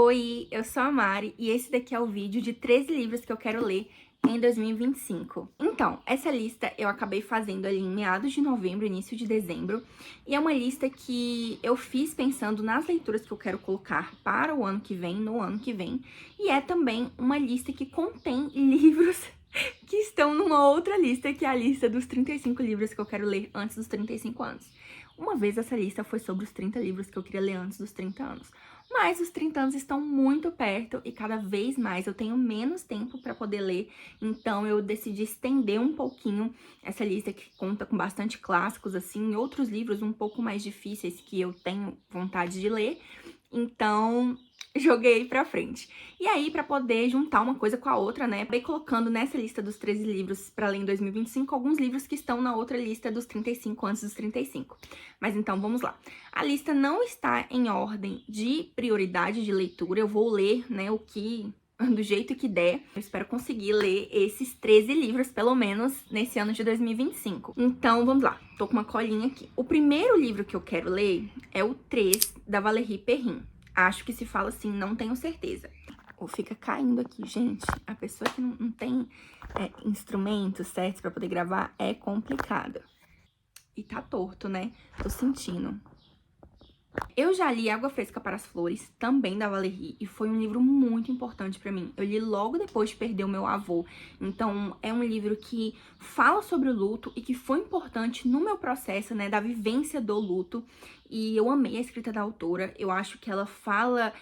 Oi, eu sou a Mari e esse daqui é o vídeo de 13 livros que eu quero ler em 2025. Então, essa lista eu acabei fazendo ali em meados de novembro, início de dezembro, e é uma lista que eu fiz pensando nas leituras que eu quero colocar para o ano que vem, no ano que vem, e é também uma lista que contém livros que estão numa outra lista, que é a lista dos 35 livros que eu quero ler antes dos 35 anos. Uma vez essa lista foi sobre os 30 livros que eu queria ler antes dos 30 anos. Mas os 30 anos estão muito perto e cada vez mais eu tenho menos tempo para poder ler, então eu decidi estender um pouquinho essa lista que conta com bastante clássicos, assim, e outros livros um pouco mais difíceis que eu tenho vontade de ler, então joguei pra frente. E aí, pra poder juntar uma coisa com a outra, né, acabei colocando nessa lista dos 13 livros pra ler em 2025 alguns livros que estão na outra lista dos 35 antes dos 35. Mas então, vamos lá. A lista não está em ordem de prioridade de leitura, eu vou ler, né, do jeito que der. Eu espero conseguir ler esses 13 livros, pelo menos, nesse ano de 2025. Então, vamos lá. Tô com uma colinha aqui. O primeiro livro que eu quero ler é o 3, da Valérie Perrin. Acho que se fala assim, não tenho certeza. Ou fica caindo aqui, gente. A pessoa que não tem instrumentos certos pra poder gravar é complicado. E tá torto, né? Tô sentindo. Eu já li Água Fresca para as Flores, também da Valérie, e foi um livro muito importante pra mim. Eu li logo depois de perder o meu avô, então é um livro que fala sobre o luto e que foi importante no meu processo, né, da vivência do luto. E eu amei a escrita da autora, eu acho que ela fala,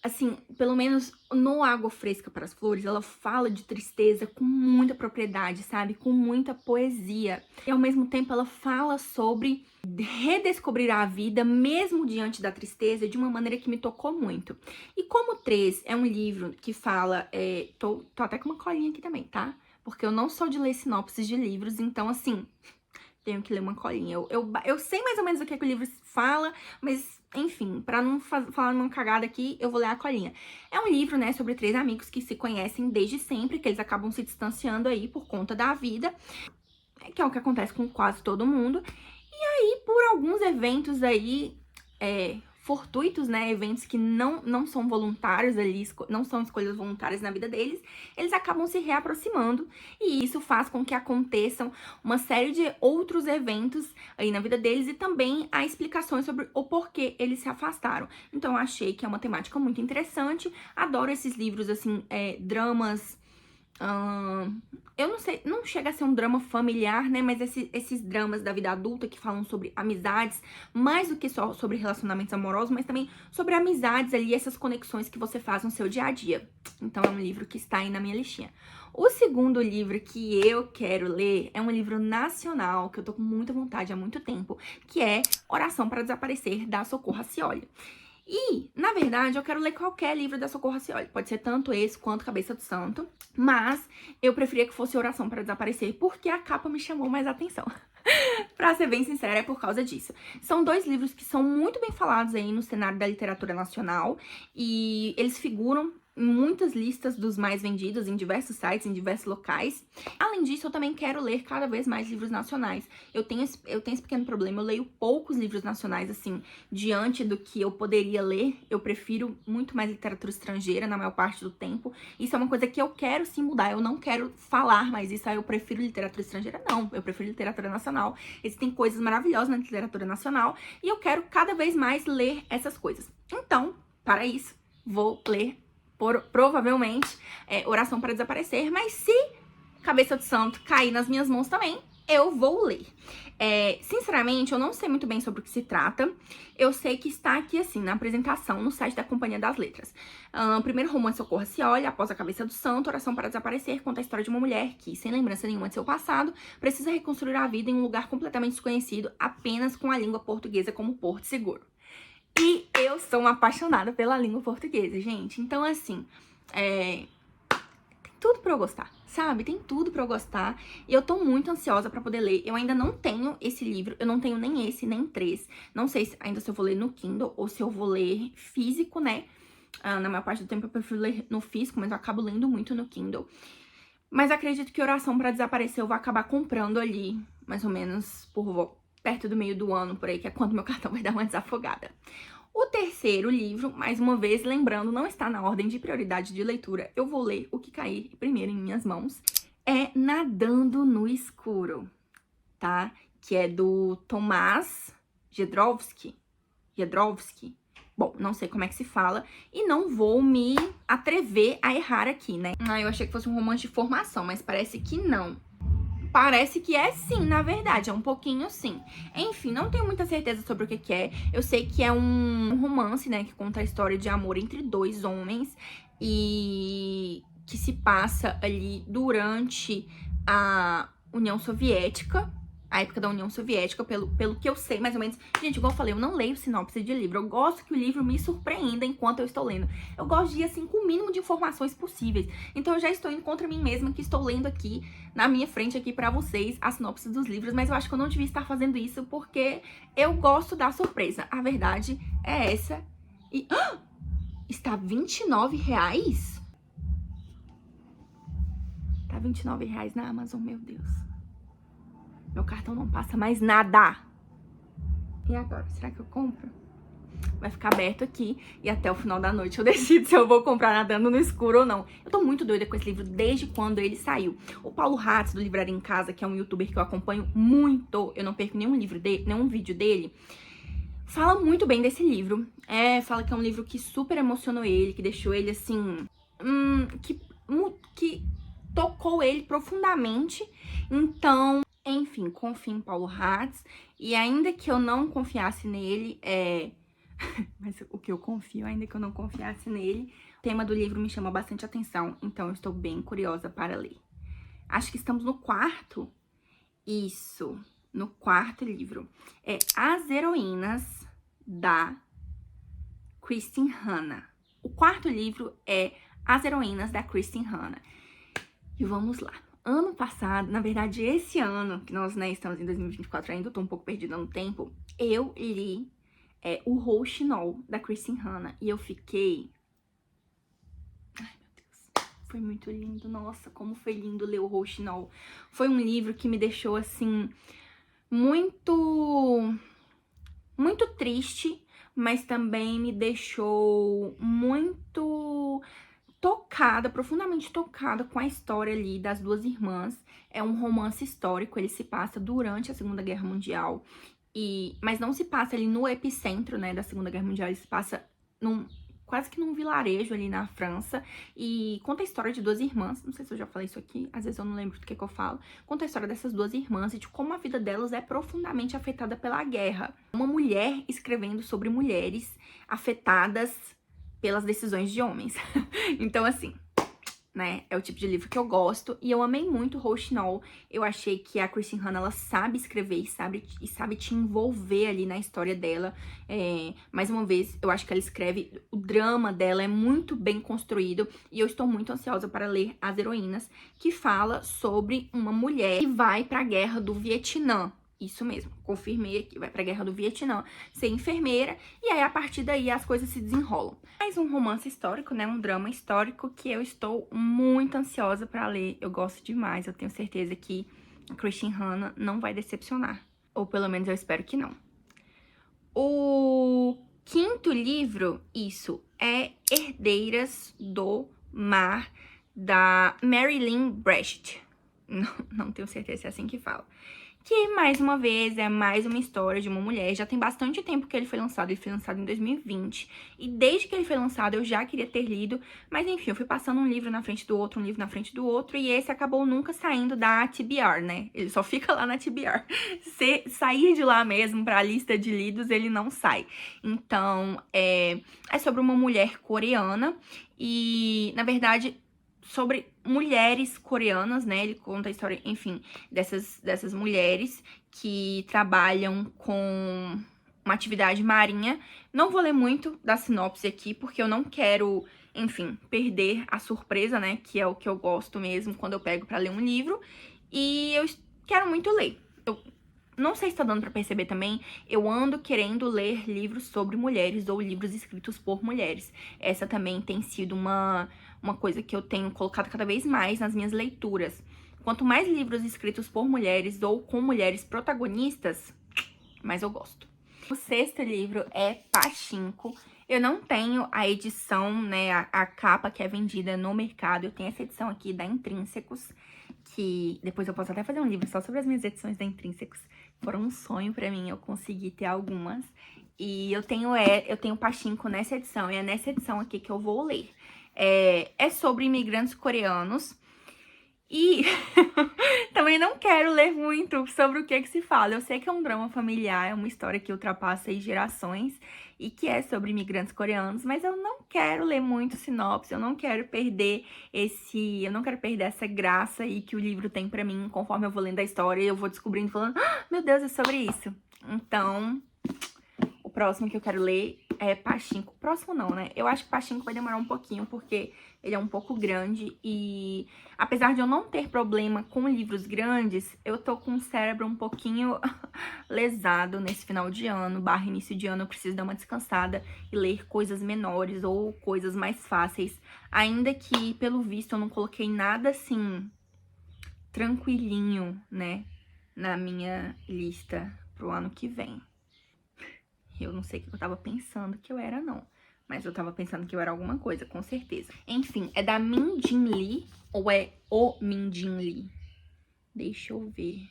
assim, pelo menos no Água Fresca para as Flores, ela fala de tristeza com muita propriedade, sabe? Com muita poesia. E ao mesmo tempo ela fala sobre redescobrir a vida, mesmo diante da tristeza, de uma maneira que me tocou muito. E como 3 é um livro que fala... tô até com uma colinha aqui também, tá? Porque eu não sou de ler sinopses de livros, então, assim, tenho que ler uma colinha. Eu sei mais ou menos o que o livro fala, mas, enfim, pra não falar uma cagada aqui, eu vou ler a colinha. É um livro, né, sobre 3 amigos que se conhecem desde sempre, que eles acabam se distanciando aí por conta da vida, que é o que acontece com quase todo mundo. E aí, por alguns eventos aí, fortuitos, né, eventos que não são voluntários ali, não são escolhas voluntárias na vida deles, eles acabam se reaproximando, e isso faz com que aconteçam uma série de outros eventos aí na vida deles, e também há explicações sobre o porquê eles se afastaram. Então eu achei que é uma temática muito interessante, adoro esses livros, assim, dramas... eu não sei, não chega a ser um drama familiar, né, mas esses dramas da vida adulta que falam sobre amizades, mais do que só sobre relacionamentos amorosos, mas também sobre amizades ali, essas conexões que você faz no seu dia a dia. Então é um livro que está aí na minha listinha. O segundo livro que eu quero ler é um livro nacional, que eu tô com muita vontade há muito tempo, que é Oração para Desaparecer, da Socorro Racioli. E, na verdade, eu quero ler qualquer livro da Socorro Racioli. Pode ser tanto esse quanto Cabeça do Santo. Mas eu preferia que fosse Oração para Desaparecer, porque a capa me chamou mais atenção. Pra ser bem sincera, é por causa disso. São 2 livros que são muito bem falados aí no cenário da literatura nacional. E eles figuram em muitas listas dos mais vendidos, em diversos sites, em diversos locais. Além disso, eu também quero ler cada vez mais livros nacionais. Eu tenho esse pequeno problema, eu leio poucos livros nacionais, assim, diante do que eu poderia ler. Eu prefiro muito mais literatura estrangeira na maior parte do tempo. Isso é uma coisa que eu quero sim mudar, eu não quero falar mais isso, eu prefiro literatura estrangeira, não. Eu prefiro literatura nacional. Existem coisas maravilhosas na literatura nacional e eu quero cada vez mais ler essas coisas. Então, para isso, vou ler provavelmente Oração para Desaparecer, mas se Cabeça do Santo cair nas minhas mãos também, eu vou ler. Sinceramente, eu não sei muito bem sobre o que se trata. Eu sei que está aqui, assim, na apresentação, no site da Companhia das Letras. Primeiro romance Socorro Racioli, após a Cabeça do Santo, Oração para Desaparecer, conta a história de uma mulher que, sem lembrança nenhuma de seu passado, precisa reconstruir a vida em um lugar completamente desconhecido, apenas com a língua portuguesa como porto seguro. E eu sou uma apaixonada pela língua portuguesa, gente. Então, assim, tem tudo pra eu gostar, sabe? Tem tudo pra eu gostar. E eu tô muito ansiosa pra poder ler. Eu ainda não tenho esse livro. Eu não tenho nem esse, nem 3. Não sei ainda se eu vou ler no Kindle ou se eu vou ler físico, né? Na maior parte do tempo eu prefiro ler no físico, mas eu acabo lendo muito no Kindle. Mas acredito que Oração para Desaparecer eu vou acabar comprando ali, mais ou menos, perto do meio do ano, por aí, que é quando meu cartão vai dar uma desafogada. O terceiro livro, mais uma vez, lembrando, não está na ordem de prioridade de leitura, eu vou ler o que cair primeiro em minhas mãos, é Nadando no Escuro, tá? Que é do Tomás Jedrzejewski. Bom, não sei como é que se fala e não vou me atrever a errar aqui, né? Eu achei que fosse um romance de formação, mas parece que não. Parece que é sim, na verdade, é um pouquinho sim. Enfim, não tenho muita certeza sobre o que é. Eu sei que é um romance, né, que conta a história de amor entre dois homens e que se passa ali durante a União Soviética, a época da União Soviética, pelo que eu sei, mais ou menos. Gente, igual eu falei, eu não leio sinopse de livro. Eu gosto que o livro me surpreenda enquanto eu estou lendo. Eu gosto de ir, assim, com o mínimo de informações possíveis. Então, eu já estou indo contra mim mesma, que estou lendo aqui, na minha frente, aqui pra vocês, a sinopse dos livros. Mas eu acho que eu não devia estar fazendo isso, porque eu gosto da surpresa. A verdade é essa. E... está R$29? Tá R$29 na Amazon, meu Deus. Meu cartão não passa mais nada. E agora, será que eu compro? Vai ficar aberto aqui e até o final da noite eu decido se eu vou comprar Nadando no Escuro ou não. Eu tô muito doida com esse livro desde quando ele saiu. O Paulo Hatz, do Livraria em Casa, que é um youtuber que eu acompanho muito, eu não perco nenhum vídeo dele, fala muito bem desse livro. Fala que é um livro que super emocionou ele, que deixou ele assim... que tocou ele profundamente. Então... enfim, confio em Paulo Hatz, e ainda que eu não confiasse nele, mas o que eu confio, ainda que eu não confiasse nele, o tema do livro me chama bastante atenção, então eu estou bem curiosa para ler. Acho que estamos no quarto. Isso, no quarto livro. É As Heroínas, da Kristin Hannah. O quarto livro é As Heroínas, da Kristin Hannah. E vamos lá. Ano passado, na verdade, esse ano, que nós, né, estamos em 2024 ainda, eu tô um pouco perdida no tempo, eu li o Rouxinol, da Kristin Hannah, e eu fiquei... ai, meu Deus, foi muito lindo, nossa, como foi lindo ler o Rouxinol. Foi um livro que me deixou, assim, muito triste, mas também me deixou muito... tocada, profundamente tocada com a história ali das duas irmãs. É um romance histórico, ele se passa durante a Segunda Guerra Mundial, mas não se passa ali no epicentro, né, da Segunda Guerra Mundial, ele se passa quase que num vilarejo ali na França, e conta a história de duas irmãs, não sei se eu já falei isso aqui, às vezes eu não lembro do que eu falo, conta a história dessas duas irmãs e de como a vida delas é profundamente afetada pela guerra. Uma mulher escrevendo sobre mulheres afetadas pelas decisões de homens. Então, assim, né, é o tipo de livro que eu gosto, e eu amei muito Rouxinol. Eu achei que a Kristin Hannah, ela sabe escrever e sabe te envolver ali na história dela. Mais uma vez, eu acho que ela escreve, o drama dela é muito bem construído, e eu estou muito ansiosa para ler As Heroínas, que fala sobre uma mulher que vai para a guerra do Vietnã. Isso mesmo, confirmei aqui, vai pra Guerra do Vietnã ser enfermeira, e aí a partir daí as coisas se desenrolam. Mais um romance histórico, né, um drama histórico que eu estou muito ansiosa pra ler, eu gosto demais, eu tenho certeza que a Kristin Hannah não vai decepcionar, ou pelo menos eu espero que não. O quinto livro, é Herdeiras do Mar, da Marilyn Brecht, não tenho certeza se é assim que fala. Que, mais uma vez, é mais uma história de uma mulher. Já tem bastante tempo que ele foi lançado em 2020. E desde que ele foi lançado, eu já queria ter lido. Mas, enfim, eu fui passando um livro na frente do outro, um livro na frente do outro. E esse acabou nunca saindo da TBR, né? Ele só fica lá na TBR. Se sair de lá mesmo pra lista de lidos, ele não sai. Então, é sobre uma mulher coreana. E, na verdade... sobre mulheres coreanas, né? Ele conta a história, enfim, dessas mulheres que trabalham com uma atividade marinha. Não vou ler muito da sinopse aqui, porque eu não quero, enfim, perder a surpresa, né? Que é o que eu gosto mesmo quando eu pego pra ler um livro. E eu quero muito ler. Eu não sei se tá dando pra perceber também, eu ando querendo ler livros sobre mulheres ou livros escritos por mulheres. Essa também tem sido uma coisa que eu tenho colocado cada vez mais nas minhas leituras. Quanto mais livros escritos por mulheres ou com mulheres protagonistas, mais eu gosto. O sexto livro é Pachinko. Eu não tenho a edição, né, a capa que é vendida no mercado. Eu tenho essa edição aqui da Intrínsecos, que depois eu posso até fazer um livro só sobre as minhas edições da Intrínsecos. Foram um sonho pra mim, eu consegui ter algumas. E eu tenho Pachinko nessa edição, e é nessa edição aqui que eu vou ler. É sobre imigrantes coreanos. E também não quero ler muito sobre o que se fala. Eu sei que é um drama familiar, é uma história que ultrapassa aí gerações e que é sobre imigrantes coreanos, mas eu não quero ler muito sinopse, eu não quero perder essa graça aí que o livro tem pra mim, conforme eu vou lendo a história e eu vou descobrindo, falando, meu Deus, é sobre isso. Então, o próximo que eu quero ler é Pachinko. Próximo não, né? Eu acho que Pachinko vai demorar um pouquinho, porque ele é um pouco grande e, apesar de eu não ter problema com livros grandes, eu tô com o cérebro um pouquinho lesado nesse final de ano, / início de ano. Eu preciso dar uma descansada e ler coisas menores ou coisas mais fáceis. Ainda que, pelo visto, eu não coloquei nada, assim, tranquilinho, né, na minha lista pro ano que vem. Eu não sei o que eu tava pensando que eu era, não. Mas eu tava pensando que eu era alguma coisa, com certeza. Enfim, é da Min Jin Lee ou é o Min Jin Lee? Deixa eu ver.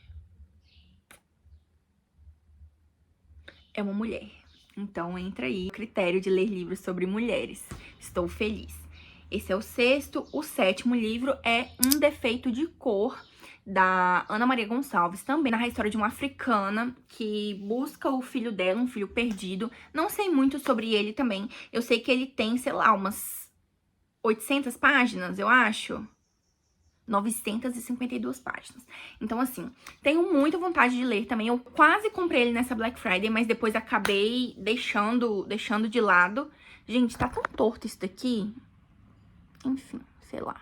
É uma mulher. Então entra aí o critério de ler livros sobre mulheres. Estou feliz. Esse é o sexto. O sétimo livro é Um Defeito de Cor, da Ana Maria Gonçalves, também narra a história de uma africana que busca o filho dela, um filho perdido. Não sei muito sobre ele também. Eu sei que ele tem, sei lá, umas 800 páginas, eu acho. 952 páginas. Então, assim, tenho muita vontade de ler também. Eu quase comprei ele nessa Black Friday, mas depois acabei deixando de lado. Gente, tá tão torto isso daqui. Enfim, sei lá.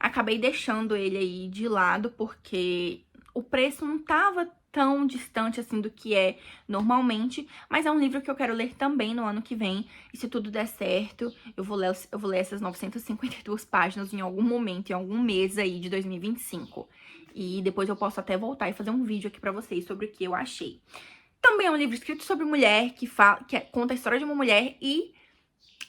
Acabei deixando ele aí de lado, porque o preço não tava tão distante assim do que é normalmente, mas é um livro que eu quero ler também no ano que vem, e se tudo der certo, eu vou ler essas 952 páginas em algum momento, em algum mês aí de 2025. E depois eu posso até voltar e fazer um vídeo aqui pra vocês sobre o que eu achei. Também é um livro escrito sobre mulher, que conta a história de uma mulher e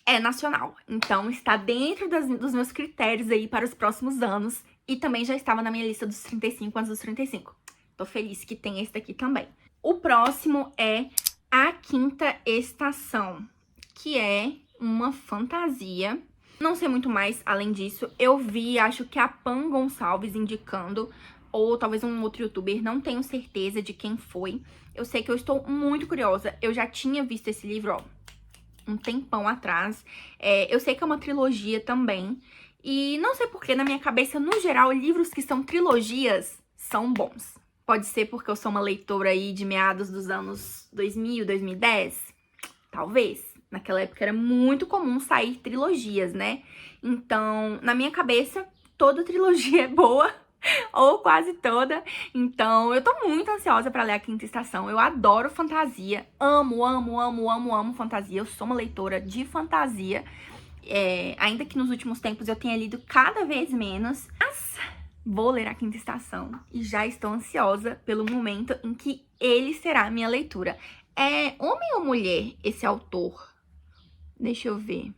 é nacional. Então, está dentro dos meus critérios aí para os próximos anos. E também já estava na minha lista dos 35 antes dos 35. Tô feliz que tem esse daqui também. O próximo é A Quinta Estação, que é uma fantasia. Não sei muito mais além disso. Eu vi, acho que a Pan Gonçalves indicando, ou talvez um outro youtuber, não tenho certeza de quem foi. Eu sei que eu estou muito curiosa. Eu já tinha visto esse livro, ó, um tempão atrás. Eu sei que é uma trilogia também. E não sei porque, na minha cabeça, no geral, livros que são trilogias são bons. Pode ser porque eu sou uma leitora aí de meados dos anos 2000, 2010? Talvez. Naquela época era muito comum sair trilogias, né? Então, na minha cabeça, toda trilogia é boa. Ou quase toda. Então, eu tô muito ansiosa pra ler A Quinta Estação. Eu adoro fantasia. Amo, amo, amo, amo, amo fantasia. Eu sou uma leitora de fantasia. Ainda que nos últimos tempos eu tenha lido cada vez menos. Mas vou ler A Quinta Estação. E já estou ansiosa pelo momento em que ele será a minha leitura. É homem ou mulher esse autor? Deixa eu ver.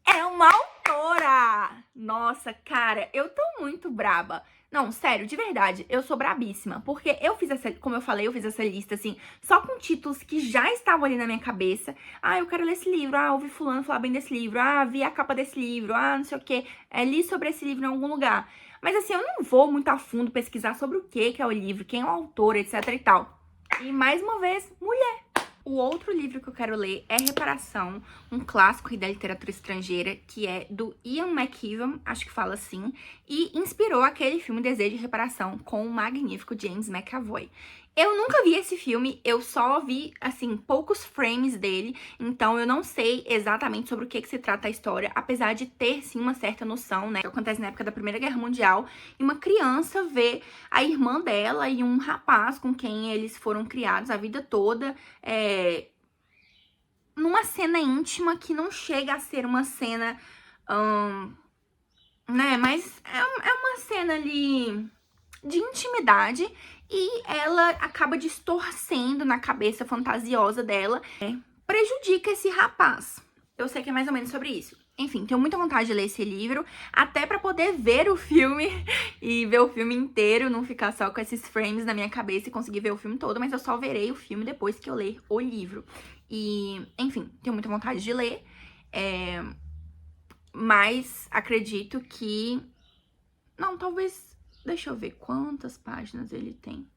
É uma autora! Nossa, cara, eu tô muito braba. Não, sério, de verdade, eu sou brabíssima. Porque eu fiz essa, como eu falei, eu fiz essa lista, assim, só com títulos que já estavam ali na minha cabeça. Ah, eu quero ler esse livro. Ah, ouvi fulano falar bem desse livro. Ah, vi a capa desse livro. Ah, não sei o quê. Li sobre esse livro em algum lugar. Mas, assim, eu não vou muito a fundo pesquisar sobre o que é o livro, quem é o autor, etc e tal. E, mais uma vez, mulher. O outro livro que eu quero ler é Reparação, um clássico da literatura estrangeira, que é do Ian McEwan, acho que fala assim, e inspirou aquele filme Desejo de Reparação com o magnífico James McAvoy. Eu nunca vi esse filme, eu só vi, assim, poucos frames dele, então eu não sei exatamente sobre o que se trata a história, apesar de ter, sim, uma certa noção, né, que acontece na época da Primeira Guerra Mundial, e uma criança vê a irmã dela e um rapaz com quem eles foram criados a vida toda, numa cena íntima que não chega a ser uma cena, né, mas é uma cena ali de intimidade, e ela acaba distorcendo na cabeça fantasiosa dela, prejudica esse rapaz. Eu sei que é mais ou menos sobre isso. Enfim, tenho muita vontade de ler esse livro, até pra poder ver o filme e ver o filme inteiro, não ficar só com esses frames na minha cabeça e conseguir ver o filme todo, mas eu só verei o filme depois que eu ler o livro. E, enfim, tenho muita vontade de ler, mas acredito que... Não, talvez... Deixa eu ver quantas páginas ele tem.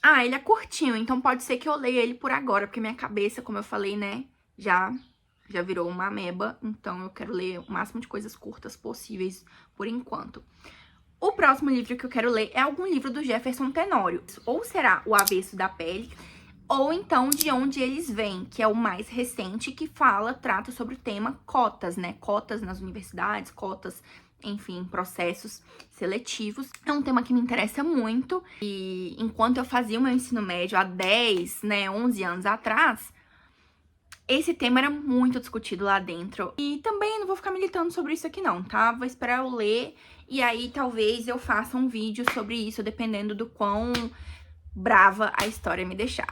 Ah, ele é curtinho, então pode ser que eu leia ele por agora, porque minha cabeça, como eu falei, né, já virou uma ameba, então eu quero ler o máximo de coisas curtas possíveis por enquanto. O próximo livro que eu quero ler é algum livro do Jefferson Tenório, ou será O Avesso da Pele, ou então De Onde Eles Vêm, que é o mais recente, que trata sobre o tema cotas, né, cotas nas universidades, cotas, enfim, processos seletivos. É um tema que me interessa muito, e enquanto eu fazia o meu ensino médio há 10, né, 11 anos atrás, esse tema era muito discutido lá dentro. E também não vou ficar militando sobre isso aqui não, tá? Vou esperar eu ler e aí talvez eu faça um vídeo sobre isso, dependendo do quão brava a história me deixar.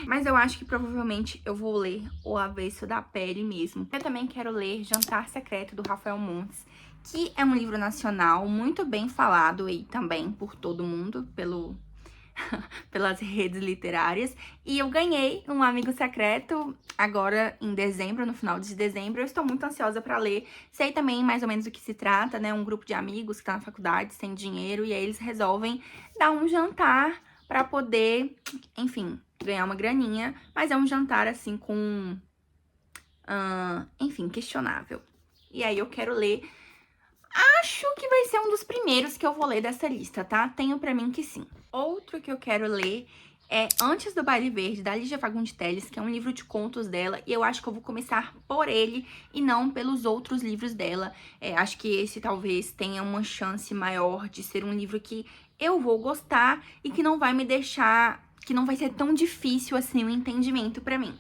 Mas eu acho que provavelmente eu vou ler O Avesso da Pele mesmo. Eu também quero ler Jantar Secreto, do Rafael Montes, que é um livro nacional muito bem falado aí também por todo mundo, pelas redes literárias. E eu ganhei um amigo secreto agora em dezembro, no final de dezembro. Eu estou muito ansiosa pra ler. Sei também mais ou menos do que se trata, né? Um grupo de amigos que tá na faculdade, sem dinheiro, e aí eles resolvem dar um jantar pra poder, enfim, ganhar uma graninha. Mas é um jantar, assim, com... enfim, questionável. E aí eu quero ler... Acho que vai ser um dos primeiros que eu vou ler dessa lista, tá? Tenho pra mim que sim. Outro que eu quero ler é Antes do Baile Verde, da Lígia Fagundes Telles, que é um livro de contos dela, e eu acho que eu vou começar por ele e não pelos outros livros dela. Acho que esse talvez tenha uma chance maior de ser um livro que eu vou gostar e que não vai me deixar... que não vai ser tão difícil assim o entendimento pra mim.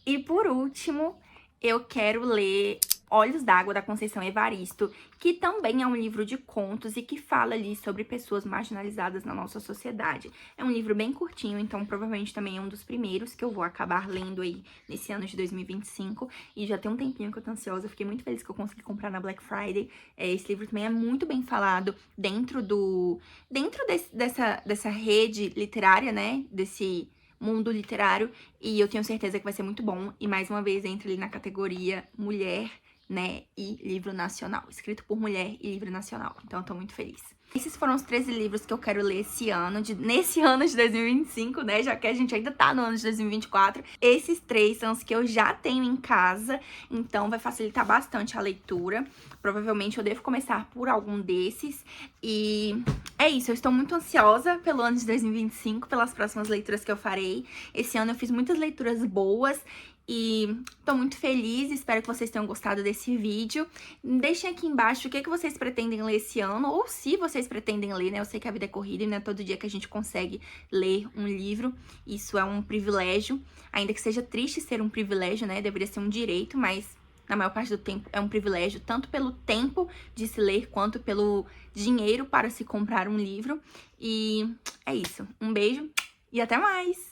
E por último, eu quero ler Olhos d'Água, da Conceição Evaristo, que também é um livro de contos e que fala ali sobre pessoas marginalizadas na nossa sociedade. É um livro bem curtinho, então provavelmente também é um dos primeiros que eu vou acabar lendo aí nesse ano de 2025. E já tem um tempinho que eu tô ansiosa, fiquei muito feliz que eu consegui comprar na Black Friday. Esse livro também é muito bem falado dentro dessa rede literária, né, desse mundo literário, e eu tenho certeza que vai ser muito bom. E mais uma vez entra ali na categoria mulher, né, e livro nacional, escrito por mulher e livro nacional. Então eu tô muito feliz. Esses foram os 13 livros que eu quero ler nesse ano de 2025, né, já que a gente ainda tá no ano de 2024. Esses 3 são os que eu já tenho em casa, então vai facilitar bastante a leitura. Provavelmente eu devo começar por algum desses. E é isso, eu estou muito ansiosa pelo ano de 2025, pelas próximas leituras que eu farei. Esse ano eu fiz muitas leituras boas e tô muito feliz, espero que vocês tenham gostado desse vídeo. Deixem aqui embaixo o que vocês pretendem ler esse ano, ou se vocês pretendem ler, né? Eu sei que a vida é corrida e não é todo dia que a gente consegue ler um livro. Isso é um privilégio, ainda que seja triste ser um privilégio, né? Deveria ser um direito, mas na maior parte do tempo é um privilégio, tanto pelo tempo de se ler, quanto pelo dinheiro para se comprar um livro. E é isso. Um beijo e até mais!